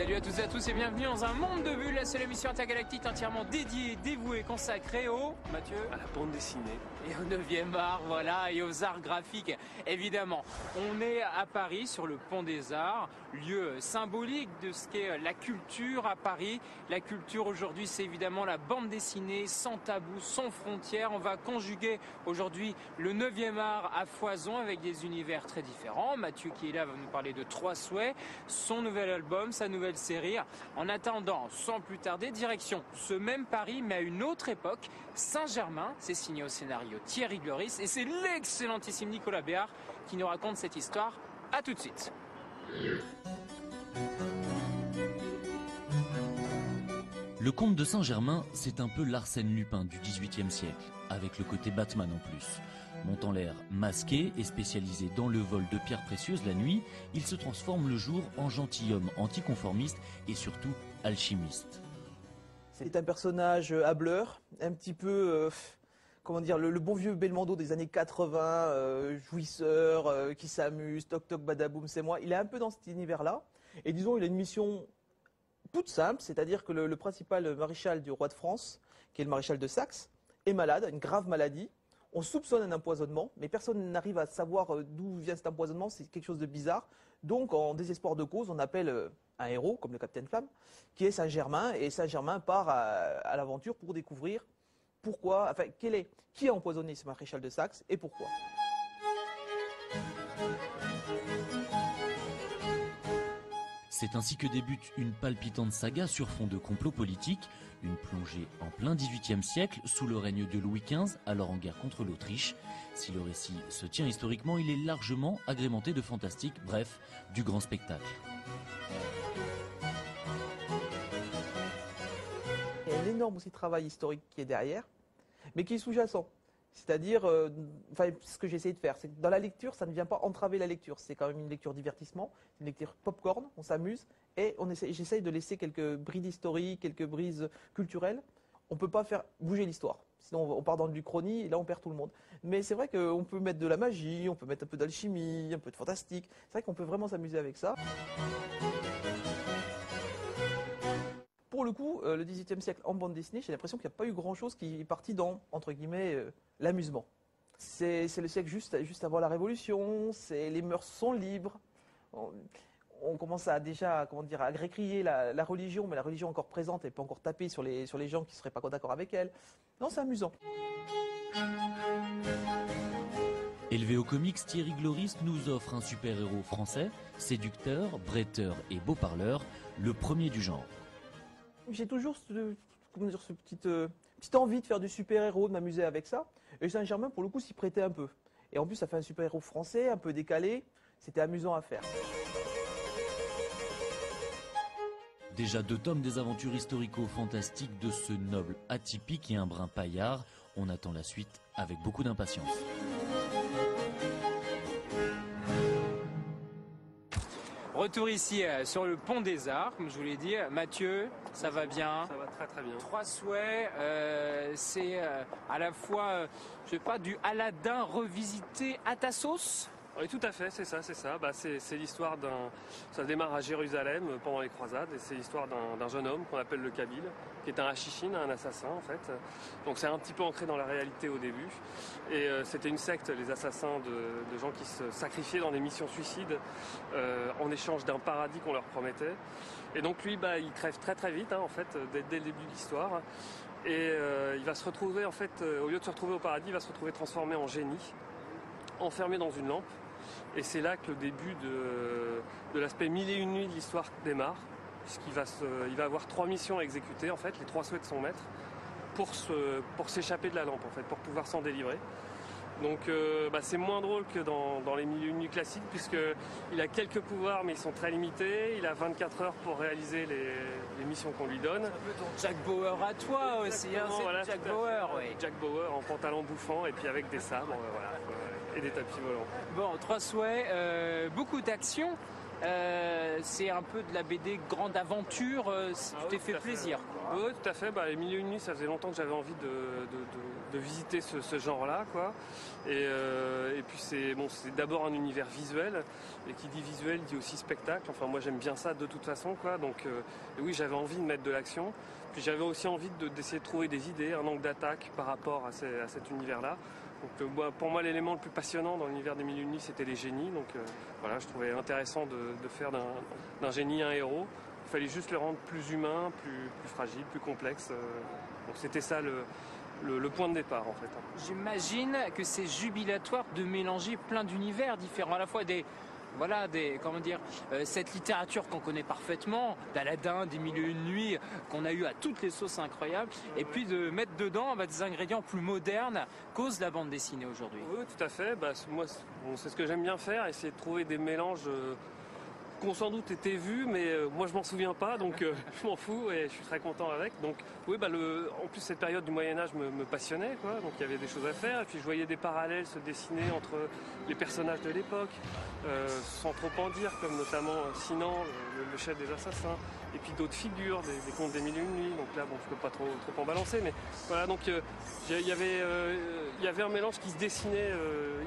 Salut à toutes et à tous et bienvenue dans un monde de bulles, la seule émission intergalactique entièrement dédiée, dévouée, consacrée au... Mathieu ? À la bande dessinée. Et au 9e art, voilà, et aux arts graphiques, évidemment. On est à Paris, sur le Pont des Arts, lieu symbolique de ce qu'est la culture à Paris. La culture aujourd'hui, c'est évidemment la bande dessinée, sans tabou, sans frontières. On va conjuguer aujourd'hui le 9e art à foison avec des univers très différents. Mathieu qui est là va nous parler de Trois Souhaits, son nouvel album, sa nouvelle série. En attendant, sans plus tarder, direction ce même Paris, mais à une autre époque, Saint-Germain. C'est signé au scénario Thierry Gloris et c'est l'excellentissime Nicolas Béard qui nous raconte cette histoire. À tout de suite. Le comte de Saint-Germain, c'est un peu l'Arsène Lupin du XVIIIe siècle, avec le côté Batman en plus. Montant l'air masqué et spécialisé dans le vol de pierres précieuses la nuit, il se transforme le jour en gentilhomme anticonformiste et surtout alchimiste. C'est un personnage hâbleur, un petit peu, comment dire, le bon vieux Belmondo des années 80, jouisseur, qui s'amuse, toc toc badaboum, c'est moi. Il est un peu dans cet univers-là. Et disons, il a une mission toute simple, c'est-à-dire que le principal maréchal du roi de France, qui est le maréchal de Saxe, est malade, une grave maladie. On soupçonne un empoisonnement, mais personne n'arrive à savoir d'où vient cet empoisonnement, c'est quelque chose de bizarre. Donc, en désespoir de cause, on appelle un héros, comme le Capitaine Flamme, qui est Saint-Germain, et Saint-Germain part à l'aventure pour découvrir pourquoi, enfin, qui a empoisonné ce maréchal de Saxe et pourquoi. C'est ainsi que débute une palpitante saga sur fond de complot politique, une plongée en plein XVIIIe siècle sous le règne de Louis XV, alors en guerre contre l'Autriche. Si le récit se tient historiquement, il est largement agrémenté de fantastique, bref, du grand spectacle. Il y a un énorme aussi travail historique qui est derrière, mais qui est sous-jacent. C'est-à-dire, ce que j'ai essayé de faire, c'est que dans la lecture, ça ne vient pas entraver la lecture. C'est quand même une lecture divertissement, une lecture popcorn, on s'amuse, et j'essaye de laisser quelques brides historiques, quelques brises culturelles. On ne peut pas faire bouger l'histoire, sinon on part dans l'Uchronie, et là on perd tout le monde. Mais c'est vrai qu'on peut mettre de la magie, on peut mettre un peu d'alchimie, un peu de fantastique. C'est vrai qu'on peut vraiment s'amuser avec ça. Pour le coup, le XVIIIe siècle en bande dessinée, j'ai l'impression qu'il n'y a pas eu grand-chose qui est parti dans, entre guillemets, l'amusement. C'est le siècle juste avant la Révolution, les mœurs sont libres. On commence à déjà, comment dire, à récrier la religion, mais la religion encore présente et pas encore tapée sur les gens qui ne seraient pas d'accord avec elle. Non, c'est amusant. Élevé aux comics, Thierry Gloris nous offre un super-héros français, séducteur, bretteur et beau parleur, le premier du genre. J'ai toujours cette petite envie de faire du super-héros, de m'amuser avec ça. Et Saint-Germain, pour le coup, s'y prêtait un peu. Et en plus, ça fait un super-héros français, un peu décalé. C'était amusant à faire. Déjà 2 tomes des aventures historico-fantastiques de ce noble atypique et un brin paillard. On attend la suite avec beaucoup d'impatience. Retour ici sur le Pont des Arts, comme je vous l'ai dit. Mathieu, ça va bien? Ça va très très bien. Trois Souhaits, c'est à la fois, je sais pas, du Aladdin revisité à ta sauce? Oui, tout à fait, c'est ça. C'est l'histoire ça démarre à Jérusalem pendant les croisades, et c'est l'histoire d'un jeune homme qu'on appelle le Kabyle, qui est un hachichine, un assassin en fait. Donc c'est un petit peu ancré dans la réalité au début. Et c'était une secte, les assassins, de gens qui se sacrifiaient dans des missions suicides en échange d'un paradis qu'on leur promettait. Et donc lui, il crève très très vite, en fait, dès le début de l'histoire. Et il va se retrouver, en fait, au lieu de se retrouver au paradis, il va se retrouver transformé en génie, enfermé dans une lampe. Et c'est là que le début de l'aspect 1001 nuits de l'histoire démarre, puisqu'il va avoir 3 missions à exécuter, en fait, les 3 souhaits de son maître, pour s'échapper de la lampe, en fait, pour pouvoir s'en délivrer. Donc c'est moins drôle que dans les 1001 nuits classiques, puisqu'il a quelques pouvoirs, mais ils sont très limités. Il a 24 heures pour réaliser les missions qu'on lui donne. C'est un peu ton Jack Bauer à toi aussi, c'est voilà, Jack Bauer. Oui. Jack Bauer en pantalon bouffant et puis avec des sabres, et des tapis volants. Bon, Trois Souhaits, beaucoup d'action. c'est un peu de la BD grande aventure, si tu t'es fait plaisir. Oui, tout à fait. Les Mille et une nuits, ça faisait longtemps que j'avais envie de visiter ce genre-là, quoi. Et puis c'est d'abord un univers visuel, et qui dit visuel dit aussi spectacle. Enfin, moi j'aime bien ça de toute façon, quoi. Donc oui, j'avais envie de mettre de l'action. Puis j'avais aussi envie d'essayer de trouver des idées, un angle d'attaque par rapport à cet univers-là. Donc pour moi, l'élément le plus passionnant dans l'univers des Mille et une nuits, c'était les génies. Donc voilà, je trouvais intéressant de faire d'un génie un héros. Il fallait juste le rendre plus humain, plus fragile, plus complexe. Donc c'était ça le point de départ, en fait. J'imagine que c'est jubilatoire de mélanger plein d'univers différents, à la fois cette littérature qu'on connaît parfaitement, d'Aladin, des Mille et une nuits, qu'on a eu à toutes les sauces incroyables, et puis de mettre dedans des ingrédients plus modernes qu'ose la bande dessinée aujourd'hui. Oui, tout à fait. Moi, c'est ce que j'aime bien faire, essayer de trouver des mélanges qui ont sans doute été vus, mais moi je m'en souviens pas, donc je m'en fous et je suis très content avec. Donc oui, en plus cette période du Moyen-Âge me passionnait, quoi. Donc il y avait des choses à faire, et puis je voyais des parallèles se dessiner entre les personnages de l'époque, sans trop en dire, comme notamment Sinan, le chef des assassins, et puis d'autres figures, des contes des Mille et une nuits. Donc là, je peux pas trop en balancer, mais voilà, donc il y avait un mélange qui se dessinait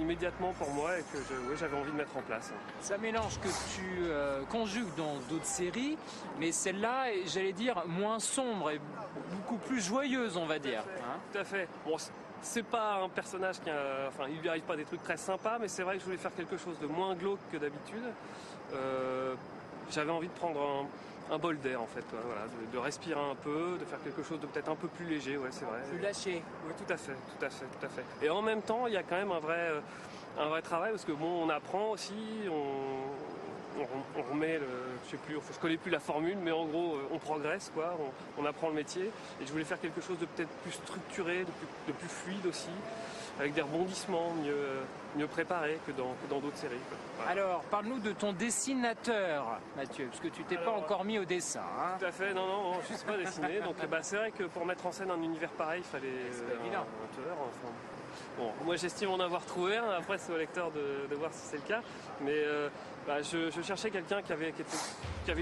immédiatement pour moi, et que j'avais envie de mettre en place. C'est un mélange que tu conjugues dans d'autres séries, mais celle-là est, j'allais dire, moins sombre et beaucoup plus joyeuse, on va dire. Tout à fait. Bon, c'est pas un personnage il lui arrive pas des trucs très sympas, mais c'est vrai que je voulais faire quelque chose de moins glauque que d'habitude. J'avais envie de prendre un bol d'air, en fait, voilà, de respirer un peu, de faire quelque chose de peut-être un peu plus léger, ouais, c'est vrai. Plus lâché. Oui, tout à fait. Et en même temps, il y a quand même un vrai travail, parce que on apprend aussi, on remet je connais plus la formule, mais en gros, on progresse, quoi, on apprend le métier, et je voulais faire quelque chose de peut-être plus structuré, de plus fluide aussi, avec des rebondissements mieux préparés que dans d'autres séries, quoi. Voilà. Alors, parle-nous de ton dessinateur, Mathieu, parce que tu t'es pas encore mis au dessin. Tout à fait, non, je ne sais pas dessiner. Donc c'est vrai que pour mettre en scène un univers pareil, il fallait un auteur. Bon, moi j'estime en avoir trouvé un, après c'est au lecteur de voir si c'est le cas. Mais je cherchais quelqu'un qui avait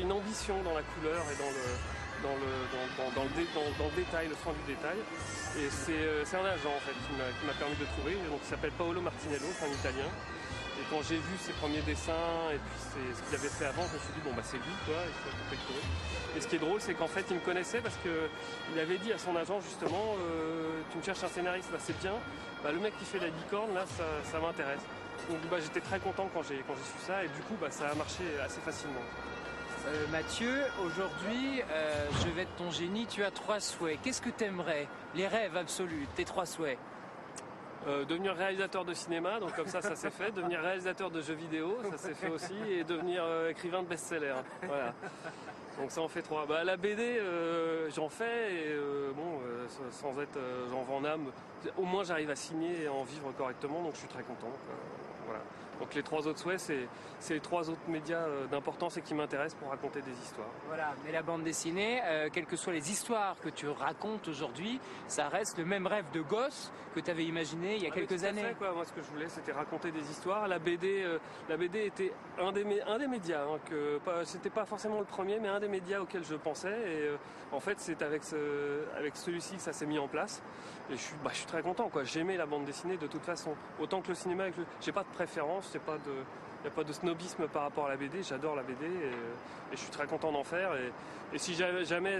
une ambition dans la couleur et dans le détail, le soin du détail. Et c'est un agent en fait qui m'a permis de trouver. Donc il s'appelle Paolo Martinello, c'est un Italien. Et quand j'ai vu ses premiers dessins et puis ce qu'il avait fait avant, je me suis dit c'est lui, quoi, il faut tout trouver. Et ce qui est drôle, c'est qu'en fait il me connaissait parce qu'il avait dit à son agent justement tu me cherches un scénariste, c'est bien, le mec qui fait la licorne là ça m'intéresse. Donc j'étais très content quand j'ai su ça, et du coup ça a marché assez facilement. Mathieu, aujourd'hui, je vais être ton génie, tu as 3 souhaits. Qu'est-ce que tu aimerais? Les rêves absolus, tes 3 souhaits. Devenir réalisateur de cinéma, donc comme ça s'est fait. Devenir réalisateur de jeux vidéo, ça s'est fait aussi. Et devenir écrivain de best-seller. Voilà. Donc ça en fait 3. La BD, j'en fais, et sans être j'en vends en âme, au moins j'arrive à signer et à en vivre correctement, donc je suis très content. Voilà. Donc les 3 autres souhaits, c'est les 3 autres médias d'importance et qui m'intéressent pour raconter des histoires. Voilà, mais la bande dessinée, quelles que soient les histoires que tu racontes aujourd'hui, ça reste le même rêve de gosse que tu avais imaginé il y a quelques années. Fait, quoi. Moi, ce que je voulais, c'était raconter des histoires. La BD était un des médias, c'était pas forcément le premier, mais un des médias auxquels je pensais. Et en fait, c'est avec celui-ci que ça s'est mis en place. Et je suis très content, quoi. J'aimais la bande dessinée de toute façon. Autant que le cinéma, j'ai pas de préférence, il n'y a pas de snobisme par rapport à la BD, j'adore la BD et je suis très content d'en faire. Et si jamais,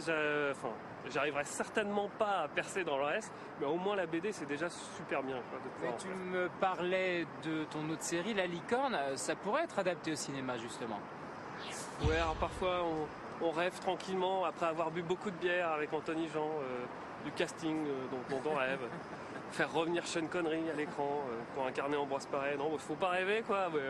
j'arriverai certainement pas à percer dans le reste, mais au moins la BD c'est déjà super bien. Mais tu me parlais de ton autre série, La Licorne, ça pourrait être adapté au cinéma justement. Ouais, alors parfois on rêve tranquillement après avoir bu beaucoup de bière avec Anthony Jean, du casting dont on rêve. Faire revenir Sean Connery à l'écran pour incarner Ambroise Paré. Non, faut pas rêver, quoi. Mais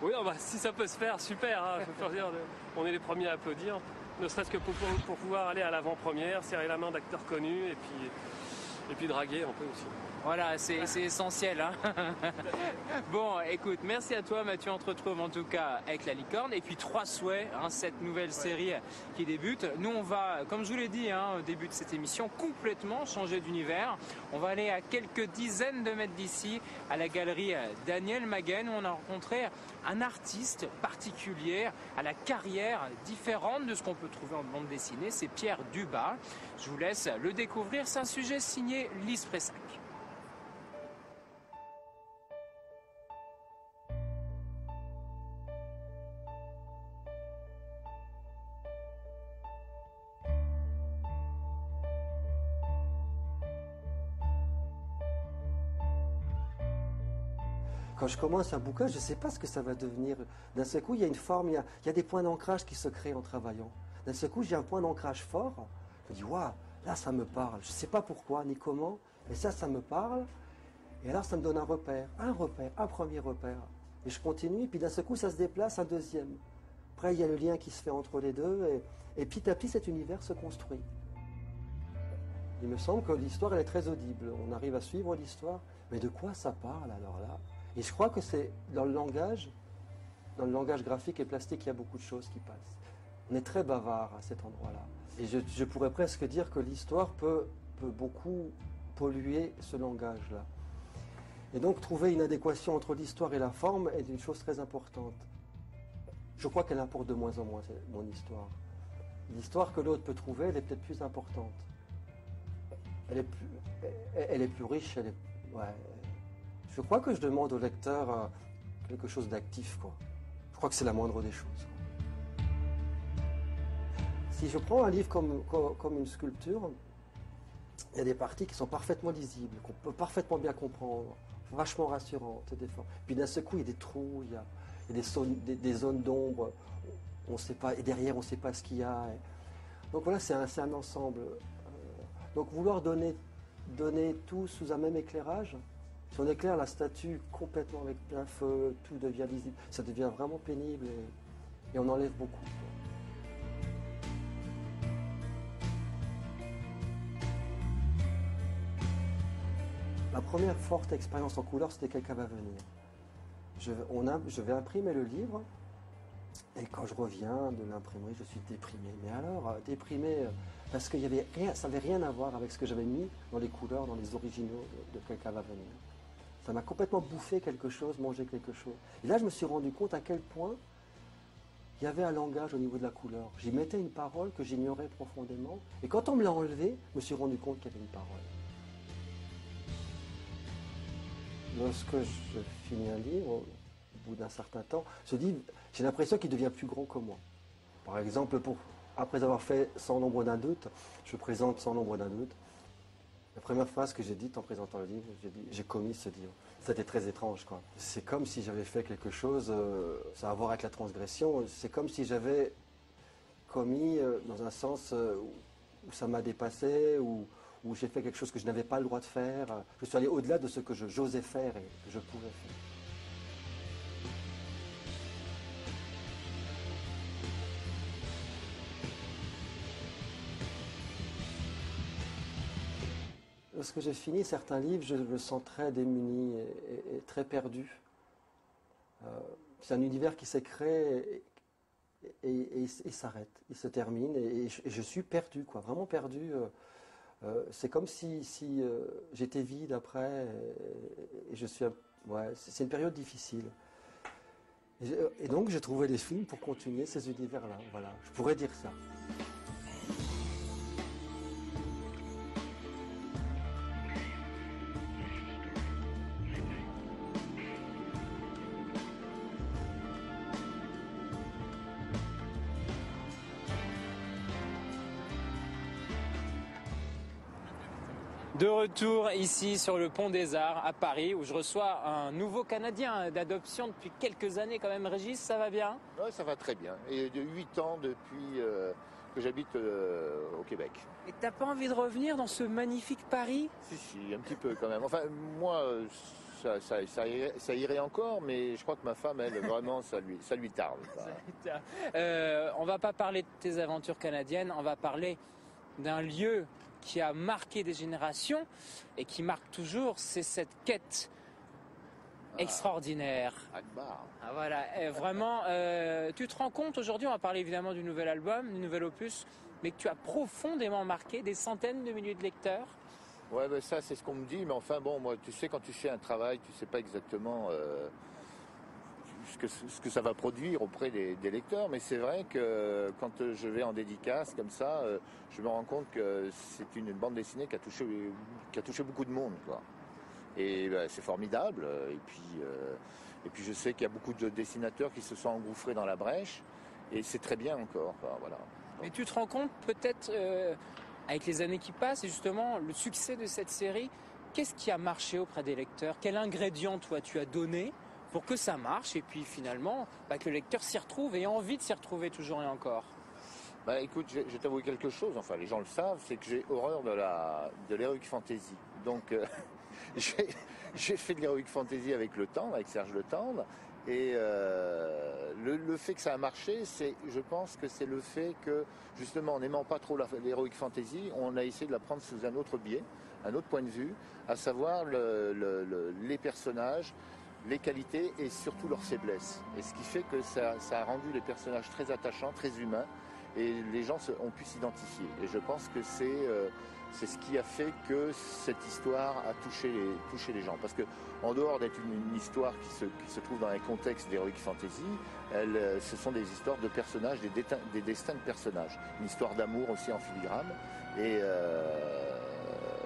oui, si ça peut se faire, super. Hein, je veux dire, on est les premiers à applaudir. Ne serait-ce que pour pouvoir aller à l'avant-première, serrer la main d'acteurs connus et puis draguer un peu aussi. Voilà, c'est essentiel. Hein. Bon, écoute, merci à toi Mathieu, on te retrouve en tout cas avec la licorne. Et puis 3 souhaits, hein, cette nouvelle série qui débute. Nous on va, comme je vous l'ai dit hein, au début de cette émission, complètement changer d'univers. On va aller à quelques dizaines de mètres d'ici, à la galerie Daniel Maguen, où on a rencontré un artiste particulier, à la carrière différente de ce qu'on peut trouver en bande dessinée. C'est Pierre Dubas. Je vous laisse le découvrir, c'est un sujet signé Lise Pressac. Quand je commence un bouquin, je ne sais pas ce que ça va devenir. D'un seul coup, il y a une forme, il y a des points d'ancrage qui se créent en travaillant. D'un seul coup, j'ai un point d'ancrage fort. Je me dis, waouh, là, ça me parle. Je ne sais pas pourquoi ni comment, mais ça me parle. Et alors, ça me donne un repère, un premier repère. Et je continue, et puis d'un seul coup, ça se déplace, un deuxième. Après, il y a le lien qui se fait entre les deux, et petit à petit, cet univers se construit. Il me semble que l'histoire, elle est très audible. On arrive à suivre l'histoire, mais de quoi ça parle alors là? Et je crois que c'est dans le langage graphique et plastique, il y a beaucoup de choses qui passent. On est très bavard à cet endroit-là. Et je pourrais presque dire que l'histoire peut beaucoup polluer ce langage-là. Et donc trouver une adéquation entre l'histoire et la forme est une chose très importante. Je crois qu'elle importe de moins en moins, mon histoire. L'histoire que l'autre peut trouver, elle est peut-être plus importante. Elle est plus riche, ouais. Je crois que je demande au lecteur quelque chose d'actif, quoi. Je crois que c'est la moindre des choses, quoi. Si je prends un livre comme une sculpture, il y a des parties qui sont parfaitement lisibles, qu'on peut parfaitement bien comprendre, vachement rassurantes, des fois. Puis d'un seul coup, il y a des trous, il y a des zones d'ombre, on sait pas, et derrière, on ne sait pas ce qu'il y a. Donc voilà, c'est un ensemble. Donc vouloir donner tout sous un même éclairage, si on éclaire la statue complètement avec plein feu, tout devient lisible, ça devient vraiment pénible et on enlève beaucoup. Ma première forte expérience en couleur, c'était Quelqu'un va venir. Je vais imprimer le livre et quand je reviens de l'imprimerie, je suis déprimé. Mais alors, déprimé parce que ça n'avait rien à voir avec ce que j'avais mis dans les couleurs, dans les originaux de Quelqu'un va venir. Ça m'a complètement bouffé quelque chose, mangé quelque chose. Et là, je me suis rendu compte à quel point il y avait un langage au niveau de la couleur. J'y mettais une parole que j'ignorais profondément. Et quand on me l'a enlevé, je me suis rendu compte qu'il y avait une parole. Lorsque je finis un livre, au bout d'un certain temps, j'ai l'impression qu'il devient plus grand que moi. Par exemple, après avoir fait Sans l'ombre d'un doute, je présente Sans l'ombre d'un doute. La première phrase que j'ai dite en présentant le livre, j'ai commis ce livre. C'était très étrange, quoi. C'est comme si j'avais fait quelque chose, ça a à voir avec la transgression, c'est comme si j'avais commis dans un sens où ça m'a dépassé, où j'ai fait quelque chose que je n'avais pas le droit de faire. Je suis allé au-delà de ce que j'osais faire et que je pouvais faire. Lorsque j'ai fini certains livres, je me sens très démuni et très perdu. C'est un univers qui s'est créé et s'arrête, il se termine et je suis perdu, quoi, vraiment perdu. C'est comme si j'étais vide après et je suis... Ouais, c'est une période difficile. Et donc j'ai trouvé des films pour continuer ces univers-là, voilà, je pourrais dire ça. De retour ici sur le Pont des Arts à Paris où je reçois un nouveau Canadien d'adoption depuis quelques années quand même. Régis, ça va bien? Oui, ça va très bien. Et de 8 ans depuis que j'habite au Québec. Et t'as pas envie de revenir dans ce magnifique Paris? Si, un petit peu quand même. Enfin, moi, ça irait encore, mais je crois que ma femme, elle, vraiment, ça lui tarde. On va pas parler de tes aventures canadiennes, on va parler d'un lieu qui a marqué des générations et qui marque toujours, c'est cette quête extraordinaire. Akbar. Ah, voilà, et vraiment, tu te rends compte aujourd'hui, on va parler évidemment du nouvel album, du nouvel opus, mais que tu as profondément marqué des centaines de milliers de lecteurs. Ouais, ben ça c'est ce qu'on me dit, mais enfin bon, moi tu sais quand tu fais un travail, tu sais pas exactement ce que ça va produire auprès des lecteurs, mais c'est vrai que quand je vais en dédicace comme ça, je me rends compte que c'est une bande dessinée qui a touché beaucoup de monde, quoi. Et ben, c'est formidable. Et puis je sais qu'il y a beaucoup de dessinateurs qui se sont engouffrés dans la brèche, et c'est très bien encore. Enfin, voilà. Mais tu te rends compte peut-être, avec les années qui passent, et justement le succès de cette série, qu'est-ce qui a marché auprès des lecteurs? Quel ingrédient toi tu as donné pour que ça marche et puis finalement que le lecteur s'y retrouve et ait envie de s'y retrouver toujours et encore? Bah écoute, je vais t'avouer quelque chose, enfin les gens le savent, c'est que j'ai horreur de l'heroic fantasy. Donc j'ai fait de l'heroic fantasy avec Le Tendre, avec Serge Le Tendre, et le fait que ça a marché, je pense que c'est le fait que justement en n'aimant pas trop l'heroic fantasy, on a essayé de la prendre sous un autre biais, un autre point de vue, à savoir les personnages, les qualités et surtout leurs faiblesses. Et ce qui fait que ça a rendu les personnages très attachants, très humains, et les gens ont pu s'identifier. Et je pense que c'est ce qui a fait que cette histoire a touché les gens. Parce que en dehors d'être une histoire qui se trouve dans un contexte d'heroic fantasy, ce sont des histoires de personnages, des destins de personnages. Une histoire d'amour aussi en filigrane. Et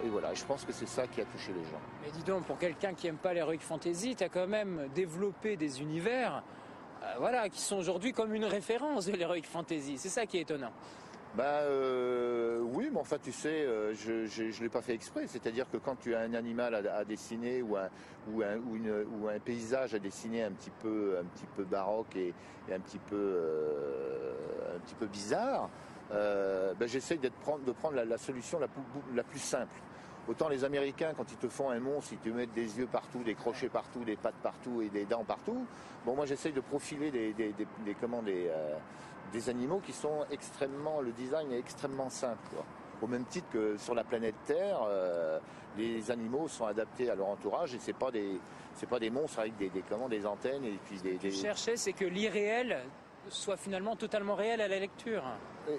voilà, et je pense que c'est ça qui a touché les gens. Mais dis donc, pour quelqu'un qui n'aime pas l'heroic fantasy, tu as quand même développé des univers qui sont aujourd'hui comme une référence de l'heroic fantasy. C'est ça qui est étonnant. Oui, mais enfin tu sais, je l'ai pas fait exprès. C'est-à-dire que quand tu as un animal à dessiner ou un paysage à dessiner un petit peu baroque et un petit peu bizarre, j'essaye de prendre la solution la plus simple. Autant les Américains, quand ils te font un monstre, ils te mettent des yeux partout, des crochets partout, des pattes partout et des dents partout. Bon, moi j'essaye de profiler des animaux qui sont le design est extrêmement simple, quoi. Au même titre que sur la planète Terre, les animaux sont adaptés à leur entourage et c'est pas des monstres avec des antennes et puis Ce que je cherchais, c'est que l'irréel soit finalement totalement réel à la lecture.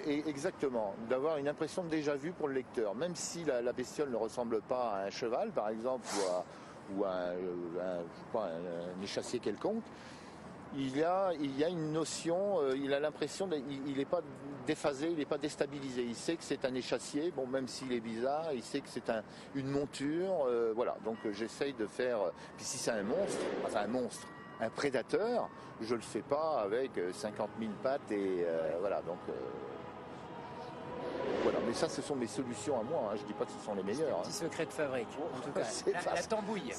Exactement, d'avoir une impression de déjà-vu pour le lecteur, même si la bestiole ne ressemble pas à un cheval, par exemple, ou à un échassier quelconque. Il y a une notion, il a l'impression il n'est pas déphasé, il n'est pas déstabilisé. Il sait que c'est un échassier, bon, même s'il est bizarre, il sait que c'est une monture, voilà. Donc j'essaye de faire. Puis si c'est un prédateur, je le fais pas avec 50 000 pattes et voilà. Donc voilà. Mais ça, ce sont mes solutions à moi. Je dis pas que ce sont les meilleures. Petit secret de fabrique, en tout cas. La tambouille.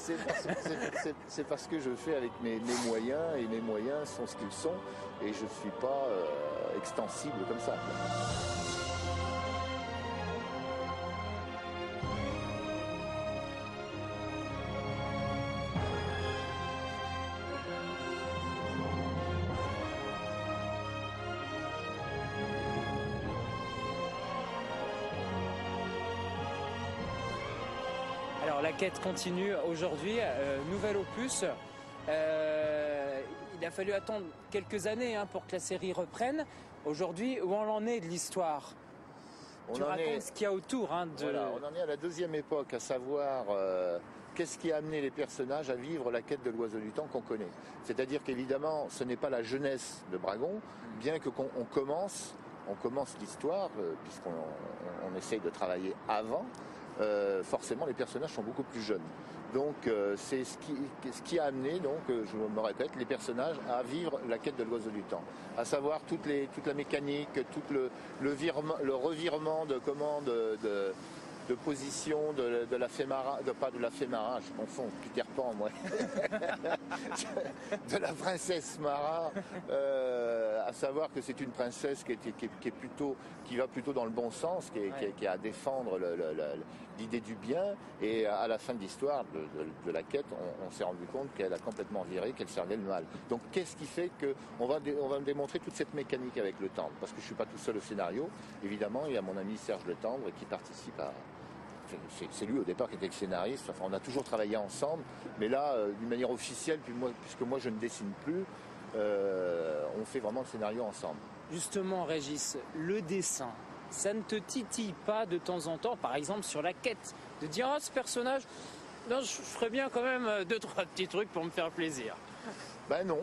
C'est parce que je fais avec mes moyens et mes moyens sont ce qu'ils sont et je suis pas extensible comme ça. Alors la quête continue aujourd'hui, nouvel opus. Il a fallu attendre quelques années pour que la série reprenne. Aujourd'hui, où on en est de l'histoire? Tu racontes ce qu'il y a autour. Voilà, on en est à la deuxième époque, à savoir qu'est-ce qui a amené les personnages à vivre la quête de l'oiseau du temps qu'on connaît. C'est-à-dire qu'évidemment, ce n'est pas la jeunesse de Bragon, bien que on commence l'histoire, puisqu'on essaye de travailler avant. Forcément les personnages sont beaucoup plus jeunes. Donc c'est ce qui a amené, donc je me répète, les personnages à vivre la quête de l'oiseau du temps. À savoir toute la mécanique, tout le revirement de commandes position de la fée marin, pas de la fée marin, je confonds, Peter Pan, moi, de la princesse Mara, à savoir que c'est une princesse qui va plutôt dans le bon sens, qui est à défendre l'idée du bien, et à la fin de l'histoire de la quête, on s'est rendu compte qu'elle a complètement viré, qu'elle servait le mal. Donc qu'est-ce qui fait qu'on va démontrer toute cette mécanique avec le tendre, parce que je ne suis pas tout seul au scénario, évidemment, il y a mon ami Serge Le Tendre qui participe à... C'est lui au départ qui était le scénariste, enfin, on a toujours travaillé ensemble, mais là, d'une manière officielle, puisque moi je ne dessine plus, on fait vraiment le scénario ensemble. Justement, Régis, le dessin, ça ne te titille pas de temps en temps, par exemple sur la quête, de dire « Ah, ce personnage, non, je ferais bien quand même 2-3 petits trucs pour me faire plaisir ». Ben non,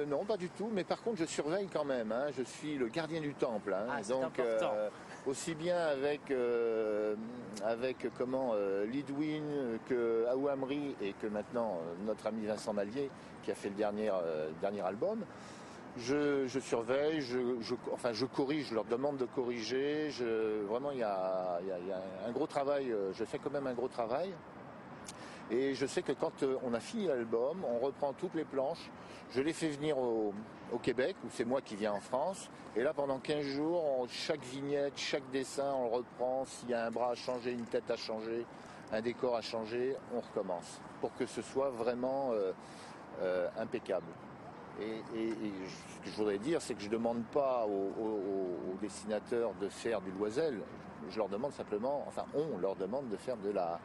non, pas du tout, mais par contre je surveille quand même, hein, je suis le gardien du temple, hein, c'est donc aussi bien avec Lidwin que Aouamri et que maintenant notre ami Vincent Mallier qui a fait le dernier album. Je surveille, je corrige, je leur demande de corriger. Vraiment, il y a un gros travail. Je fais quand même un gros travail. Et je sais que quand on a fini l'album, on reprend toutes les planches. Je les fais venir au Québec, où c'est moi qui viens en France. Et là, pendant 15 jours, chaque vignette, chaque dessin, on le reprend. S'il y a un bras à changer, une tête à changer, un décor à changer, on recommence. Pour que ce soit vraiment impeccable. Et ce que je voudrais dire, c'est que je ne demande pas aux dessinateurs de faire du Loisel. Je leur demande simplement, enfin on leur demande de faire de la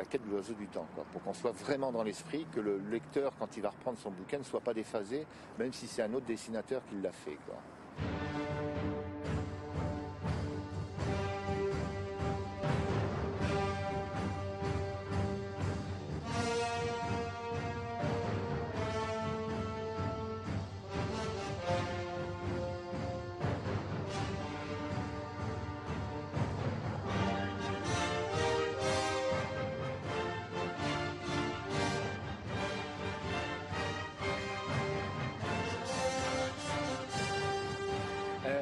quête de l'oiseau du temps, quoi, pour qu'on soit vraiment dans l'esprit, que le lecteur, quand il va reprendre son bouquin, ne soit pas déphasé, même si c'est un autre dessinateur qui l'a fait, quoi.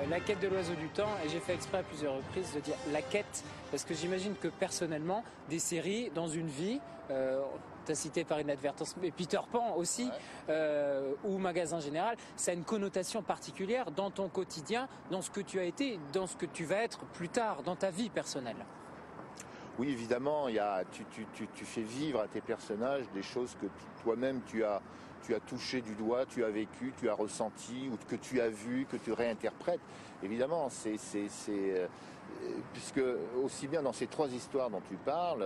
La quête de l'oiseau du temps, et j'ai fait exprès à plusieurs reprises de dire la quête, parce que j'imagine que personnellement, des séries dans une vie, tu as cité par inadvertance, mais Peter Pan aussi, ou Magasin Général, ça a une connotation particulière dans ton quotidien, dans ce que tu as été, dans ce que tu vas être plus tard, dans ta vie personnelle. Oui, évidemment, tu fais vivre à tes personnages des choses que toi-même tu as touché du doigt, tu as vécu, tu as ressenti, ou que tu as vu, que tu réinterprètes. Évidemment, puisque aussi bien dans ces 3 histoires dont tu parles,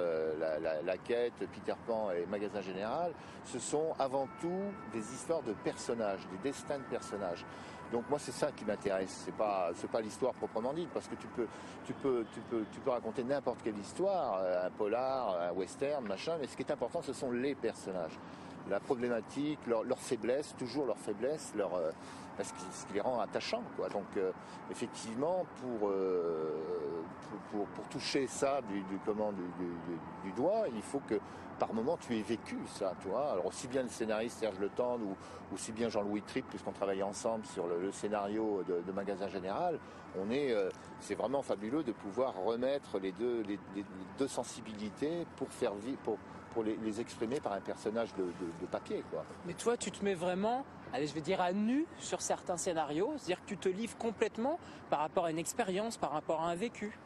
la quête, Peter Pan et Magasin Général, ce sont avant tout des histoires de personnages, des destins de personnages. Donc moi c'est ça qui m'intéresse, c'est pas l'histoire proprement dite, parce que tu peux raconter n'importe quelle histoire, un polar, un western, machin, mais ce qui est important ce sont les personnages. La problématique, leurs faiblesses, toujours leurs faiblesses, ce qui les rend attachants, quoi. Donc effectivement, pour toucher ça du doigt, il faut que par moment tu aies vécu ça, tu vois. Alors aussi bien le scénariste Serge Le Tendre ou aussi bien Jean-Louis Tripp, puisqu'on travaille ensemble sur le scénario de Magasin Général, c'est vraiment fabuleux de pouvoir remettre les deux sensibilités pour faire vivre, pour les exprimer par un personnage de papier, quoi. Mais toi, tu te mets vraiment, allez, je vais dire à nu sur certains scénarios, c'est-à-dire que tu te livres complètement par rapport à une expérience, par rapport à un vécu.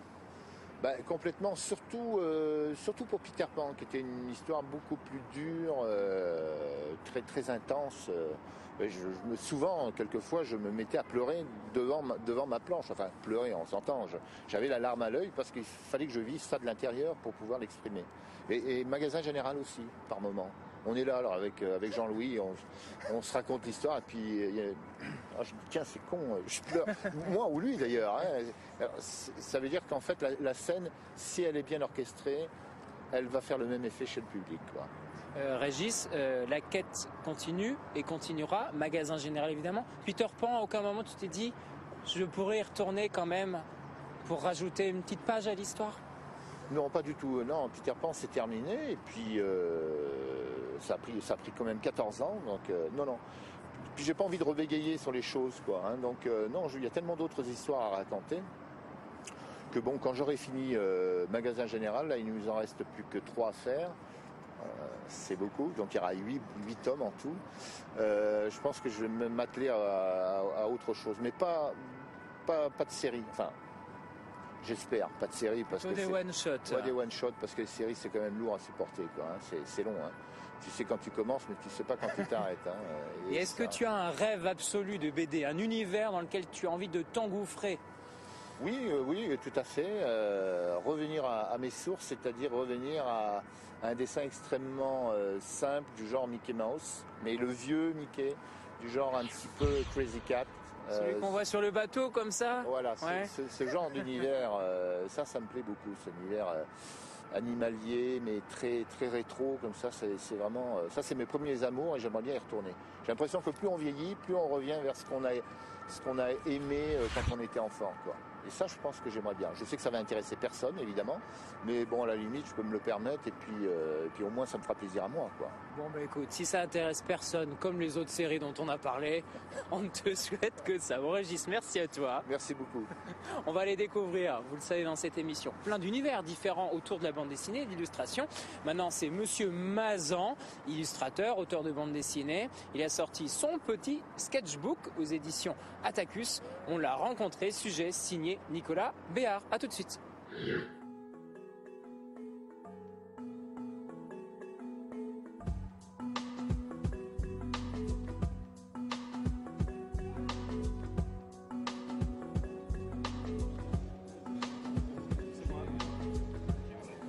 Complètement, surtout pour Peter Pan, qui était une histoire beaucoup plus dure, très très intense. Souvent, quelquefois, je me mettais à pleurer devant ma planche. Enfin, pleurer, on s'entend. J'avais la larme à l'œil parce qu'il fallait que je vive ça de l'intérieur pour pouvoir l'exprimer. Et Magasin Général aussi, par moment. On est là, alors avec Jean-Louis, on se raconte l'histoire, et puis je me dis, tiens, c'est con, je pleure. Moi ou lui d'ailleurs. Hein. Alors, ça veut dire qu'en fait, la scène, si elle est bien orchestrée, elle va faire le même effet chez le public, quoi. Régis, la quête continue et continuera, Magasin Général évidemment. Peter Pan, à aucun moment tu t'es dit, je pourrais y retourner quand même pour rajouter une petite page à l'histoire? Non, pas du tout. Non, Peter Pan, c'est terminé. Et puis, ça a pris quand même 14 ans. Donc, non. Puis, j'ai pas envie de rebégayer sur les choses, quoi. Hein, donc, non, il y a tellement d'autres histoires à raconter que bon, quand j'aurai fini magasin général, là il nous en reste plus que 3 à faire. C'est beaucoup, donc il y aura 8 tomes en tout. Je pense que je vais m'atteler à autre chose, mais pas de série. Enfin, j'espère, pas de série. Parce que des one-shots. Ouais, des one-shots, parce que les séries, c'est quand même lourd à supporter, quoi, hein. C'est long. Hein. Tu sais quand tu commences, mais tu sais pas quand tu t'arrêtes. Hein. Et est-ce que tu as un rêve absolu de BD, un univers dans lequel tu as envie de t'engouffrer? Oui, tout à fait. Revenir à mes sources, c'est-à-dire revenir à un dessin extrêmement simple, du genre Mickey Mouse, mais le vieux Mickey, du genre un petit peu Crazy Cat. Celui qu'on voit sur le bateau comme ça? Voilà, ouais. ce genre d'univers, ça me plaît beaucoup, cet univers animalier, mais très, très rétro, comme ça, c'est vraiment... ça, c'est mes premiers amours et j'aimerais bien y retourner. J'ai l'impression que plus on vieillit, plus on revient vers ce qu'on a aimé quand on était enfant, quoi. Et ça, je pense que j'aimerais bien. Je sais que ça va intéresser personne, évidemment, mais bon, à la limite, je peux me le permettre et puis au moins, ça me fera plaisir à moi, quoi. Bon, bah écoute, si ça intéresse personne, comme les autres séries dont on a parlé, on te souhaite que ça enregistre. Merci à toi. Merci beaucoup. On va aller découvrir, vous le savez dans cette émission, plein d'univers différents autour de la bande dessinée et de l'illustration. Maintenant, c'est Monsieur Mazan, illustrateur, auteur de bande dessinée. Il a sorti son petit sketchbook aux éditions Atticus. On l'a rencontré, sujet signé Nicolas Béard. À tout de suite.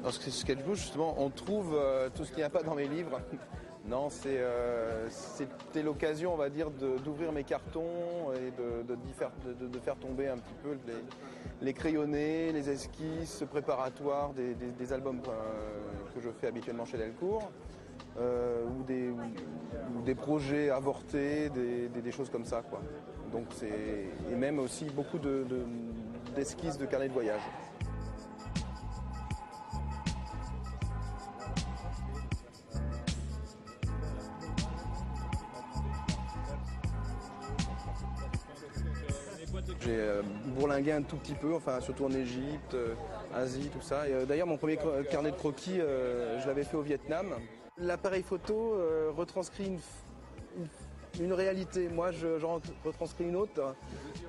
Dans ce sketchbook, justement, on trouve tout ce qu'il n'y a pas dans mes livres. Non, c'était l'occasion, on va dire, d'ouvrir mes cartons et de faire tomber un petit peu les crayonnés, les esquisses préparatoires des albums que je fais habituellement chez Delcourt, ou des projets avortés, des choses comme ça, quoi. Donc et même aussi beaucoup d'esquisses de carnet de voyage. J'ai bourlingué un tout petit peu, enfin surtout en Égypte, Asie, tout ça. D'ailleurs, mon premier carnet de croquis, je l'avais fait au Vietnam. L'appareil photo retranscrit une réalité. Moi, j'en retranscris une autre.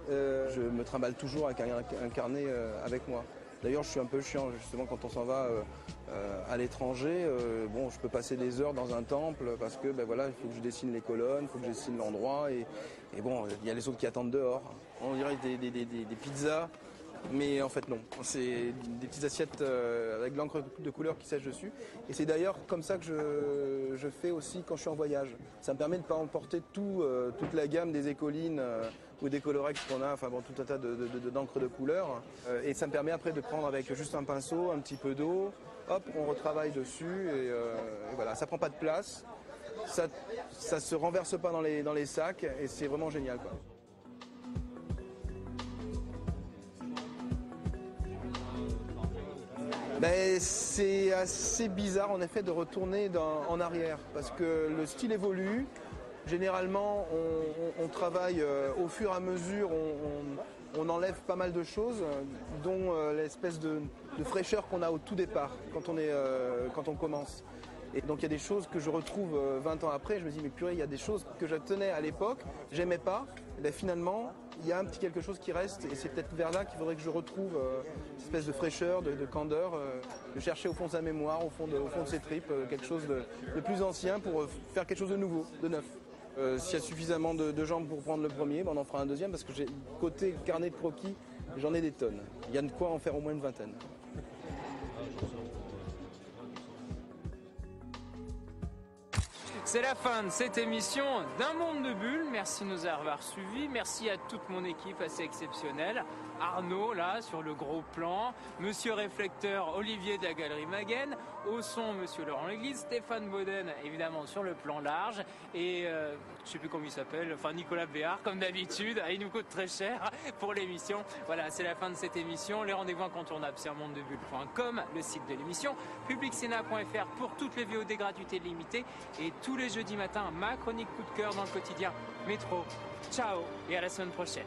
Je me trimballe toujours avec un carnet avec moi. D'ailleurs, je suis un peu chiant, justement, quand on s'en va à l'étranger. Bon, je peux passer des heures dans un temple parce que, ben voilà, il faut que je dessine les colonnes, il faut que je dessine l'endroit. Et bon, il y a les autres qui attendent dehors. On dirait des pizzas, mais en fait non. C'est des petites assiettes avec de l'encre de couleur qui sèche dessus. Et c'est d'ailleurs comme ça que je fais aussi quand je suis en voyage. Ça me permet de ne pas emporter toute la gamme des écolines ou des colorex qu'on a, enfin bon, tout un tas d'encre de couleur. Et ça me permet après de prendre avec juste un pinceau, un petit peu d'eau, hop, on retravaille dessus et voilà, ça prend pas de place, ça se renverse pas dans les sacs et c'est vraiment génial, quoi. Ben, c'est assez bizarre en effet de retourner en arrière parce que le style évolue. Généralement, on travaille au fur et à mesure, on enlève pas mal de choses, dont l'espèce de fraîcheur qu'on a au tout départ quand on commence. Et donc il y a des choses que je retrouve 20 ans après, je me dis mais purée, il y a des choses que je tenais à l'époque, j'aimais pas, et ben finalement il y a un petit quelque chose qui reste et c'est peut-être vers là qu'il faudrait que je retrouve cette espèce de fraîcheur, de candeur, de chercher au fond de sa mémoire, au fond de ses tripes, quelque chose de plus ancien pour faire quelque chose de nouveau, de neuf. S'il y a suffisamment de gens pour prendre le premier, ben on en fera un deuxième parce que côté carnet de croquis, j'en ai des tonnes. Il y a de quoi en faire au moins une vingtaine. C'est la fin de cette émission d'Un monde de bulles. Merci de nous avoir suivis. Merci à toute mon équipe assez exceptionnelle. Arnaud, là, sur le gros plan. Monsieur Réflecteur, Olivier de la Galerie Maguen. Au son, Monsieur Laurent Léglise. Stéphane Bauden, évidemment, sur le plan large. Et je sais plus comment il s'appelle. Enfin, Nicolas Béard, comme d'habitude. Il nous coûte très cher pour l'émission. Voilà, c'est la fin de cette émission. Les rendez-vous incontournables, c'est unmondedebulle.com, le site de l'émission. publicsena.fr pour toutes les VOD gratuites limitées. Et tous les jeudis matins, ma chronique coup de cœur dans le quotidien Métro. Ciao et à la semaine prochaine.